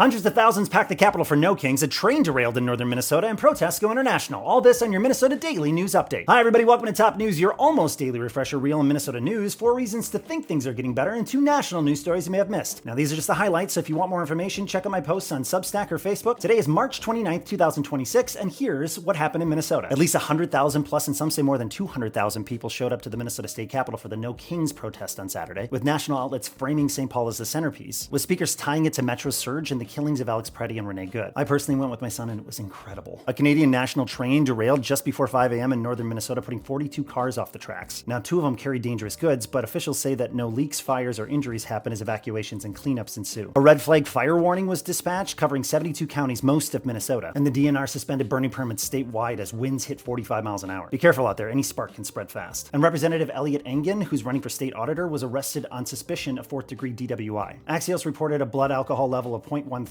Hundreds of thousands packed the Capitol for No Kings, a train derailed in northern Minnesota, and protests go international. All this on your Minnesota Daily News Update. Hi everybody, welcome to Top News, your almost daily refresher reel in Minnesota news, 4 reasons to think things are getting better, and 2 national news stories you may have missed. Now these are just the highlights, so if you want more information, check out my posts on Substack or Facebook. Today is March 29th, 2026, and here's what happened in Minnesota. At least 100,000 plus, and some say more than 200,000 people showed up to the Minnesota State Capitol for the No Kings protest on Saturday, with national outlets framing St. Paul as the centerpiece, with speakers tying it to Metro's surge and the killings of Alex Preddy and Renee Good. I personally went with my son and it was incredible. A Canadian national train derailed just before 5 a.m. in northern Minnesota, putting 42 cars off the tracks. Now 2 of them carried dangerous goods, but officials say that no leaks, fires, or injuries happen as evacuations and cleanups ensue. A red flag fire warning was dispatched, covering 72 counties, most of Minnesota, and the DNR suspended burning permits statewide as winds hit 45 miles an hour. Be careful out there, any spark can spread fast. And Representative Elliot Engen, who's running for state auditor, was arrested on suspicion of 4th-degree DWI. Axios reported a blood alcohol level of 0.13,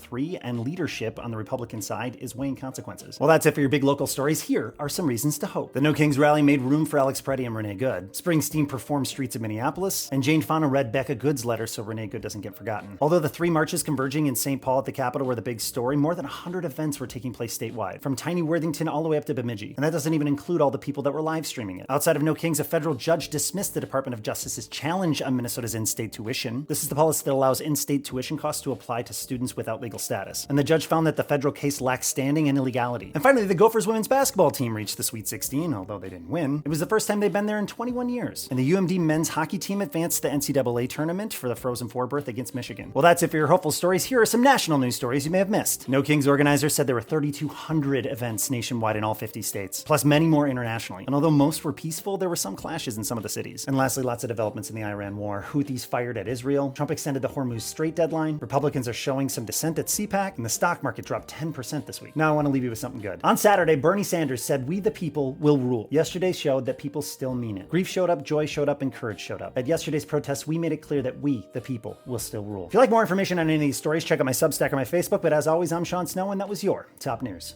and leadership on the Republican side is weighing consequences. Well, that's it for your big local stories. Here are some reasons to hope. The No Kings rally made room for Alex Preddy and Renee Good. Springsteen performed Streets of Minneapolis, and Jane Fonda read Becca Good's letter so Renee Good doesn't get forgotten. Although the 3 marches converging in St. Paul at the Capitol were the big story, more than 100 events were taking place statewide, from tiny Worthington all the way up to Bemidji. And that doesn't even include all the people that were live streaming it. Outside of No Kings, a federal judge dismissed the Department of Justice's challenge on Minnesota's in-state tuition. This is the policy that allows in-state tuition costs to apply to students without legal status. And the judge found that the federal case lacks standing and illegality. And finally, the Gophers women's basketball team reached the Sweet 16, although they didn't win. It was the first time they'd been there in 21 years. And the UMD men's hockey team advanced to the NCAA tournament for the Frozen Four berth against Michigan. Well, that's it for your hopeful stories. Here are some national news stories you may have missed. No Kings organizers said there were 3,200 events nationwide in all 50 states, plus many more internationally. And although most were peaceful, there were some clashes in some of the cities. And lastly, lots of developments in the Iran war. Houthis fired at Israel. Trump extended the Hormuz Strait deadline. Republicans are showing some dissent at CPAC, and the stock market dropped 10% this week. Now I want to leave you with something good. On Saturday, Bernie Sanders said, "We the people will rule." Yesterday showed that people still mean it. Grief showed up, joy showed up, and courage showed up. At yesterday's protests, we made it clear that we, the people, will still rule. If you like more information on any of these stories, check out my Substack or my Facebook. But as always, I'm Sean Snow, and that was your Top News.